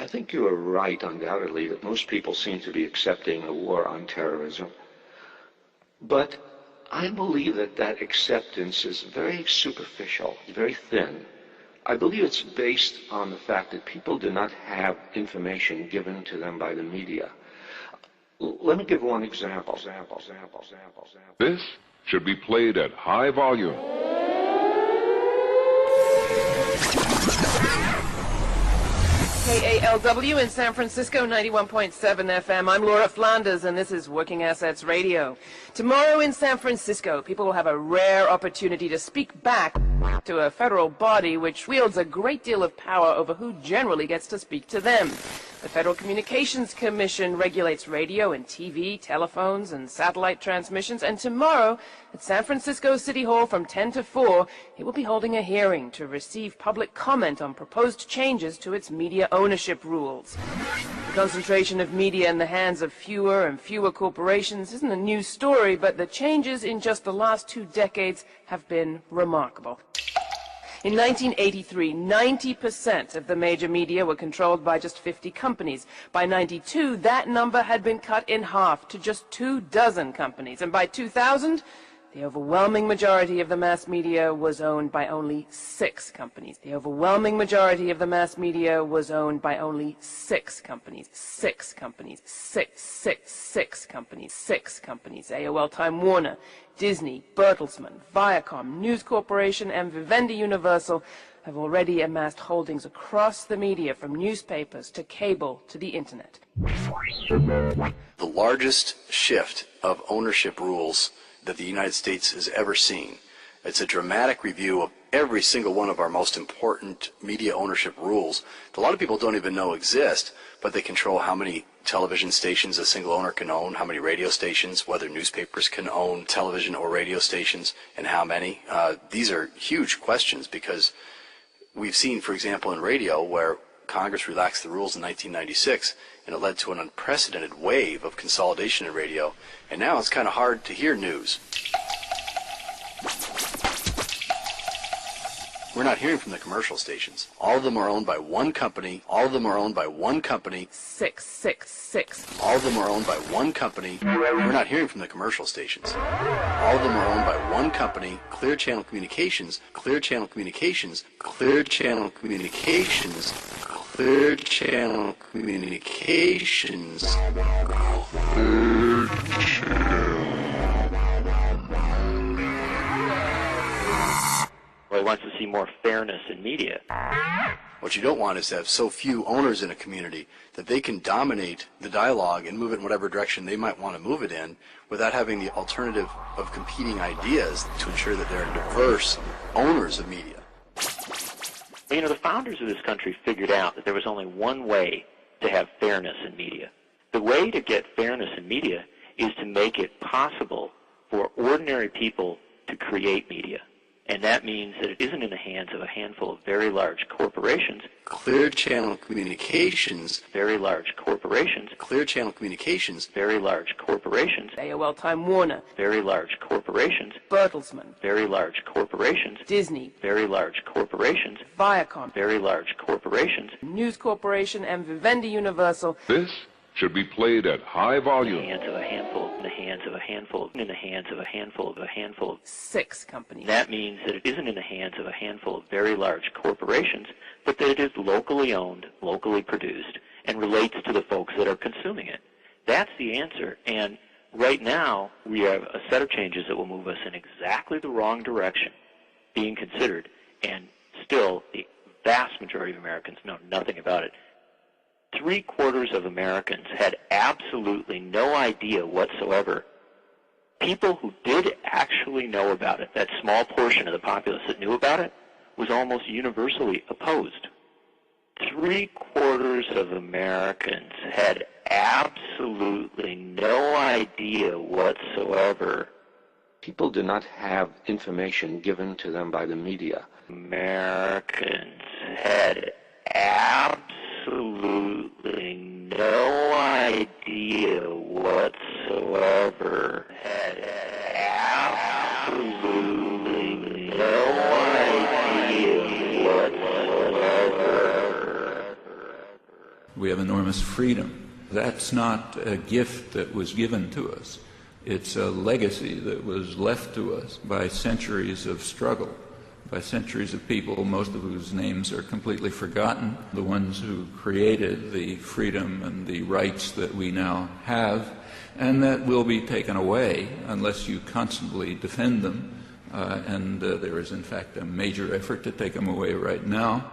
I think you are right, undoubtedly, that most people seem to be accepting a war on terrorism. But I believe that that acceptance is very superficial, very thin. I believe it's based on the fact that people do not have information given to them by the media. Let me give one example. This should be played at high volume. KALW in San Francisco, 91.7 FM. I'm Laura Flanders, and this is Working Assets Radio. Tomorrow in San Francisco, people will have a rare opportunity to speak back to a federal body which wields a great deal of power over who generally gets to speak to them. The Federal Communications Commission regulates radio and TV, telephones, and satellite transmissions, and tomorrow at San Francisco City Hall from 10 to 4, it will be holding a hearing to receive public comment on proposed changes to its media ownership rules. The concentration of media in the hands of fewer and fewer corporations isn't a new story, but the changes in just the last 2 decades have been remarkable. In 1983, 90% of the major media were controlled by just 50 companies. By 92, that number had been cut in half to just 24 companies. And by 2000, the overwhelming majority of the mass media was owned by only 6 companies. The overwhelming majority of the mass media was owned by only 6 companies. 6 companies. 6 companies. 6 companies. AOL, Time Warner, Disney, Bertelsmann, Viacom, News Corporation, and Vivendi Universal have already amassed holdings across the media, from newspapers to cable to the internet. The largest shift of ownership rules that the United States has ever seen. It's a dramatic review of every single one of our most important media ownership rules that a lot of people don't even know exist, but they control how many television stations a single owner can own, how many radio stations, whether newspapers can own television or radio stations, and how many. These are huge questions because we've seen, for example, in radio where Congress relaxed the rules in 1996, and it led to an unprecedented wave of consolidation in radio, and now it's kind of hard to hear news. We're not hearing from the commercial stations. All of them are owned by one company. All of them are owned by one company. 6. All of them are owned by one company. We're not hearing from the commercial stations. All of them are owned by one company. Clear Channel Communications. Clear Channel Communications. Clear Channel Communications. Clear Channel Communications. Clear Channel. Well, he wants to see more fairness in media. What you don't want is to have so few owners in a community that they can dominate the dialogue and move it in whatever direction they might want to move it in without having the alternative of competing ideas to ensure that there are diverse owners of media. You know, the founders of this country figured out that there was only one way to have fairness in media. The way to get fairness in media is to make it possible for ordinary people to create media. And that means that it isn't in the hands of a handful of very large corporations. Clear Channel Communications. Very large corporations. Clear Channel Communications. Very large corporations. AOL, Time Warner. Very large corporations. Bertelsmann. Very large corporations. Disney. Very large corporations. Viacom. Very large corporations. News Corporation and Vivendi Universal. This should be played at high volume. In the hands of a handful, in the hands of a handful, in the hands of a handful. 6 companies. That means that it isn't in the hands of a handful of very large corporations, but that it is locally owned, locally produced, and relates to the folks that are consuming it. That's the answer. And right now, we have a set of changes that will move us in exactly the wrong direction being considered, and still the vast majority of Americans know nothing about it. 3/4 of Americans had absolutely no idea whatsoever. People who did actually know about it, that small portion of the populace that knew about it, was almost universally opposed. 3/4 of Americans had absolutely no idea whatsoever. People do not have information given to them by the media. Americans had absolutely no idea whatsoever. Had absolutely no idea whatsoever. We have enormous freedom. That's not a gift that was given to us. It's a legacy that was left to us by centuries of struggle, by centuries of people, most of whose names are completely forgotten, the ones who created the freedom and the rights that we now have, and that will be taken away unless you constantly defend them. And there is, in fact, a major effort to take them away right now.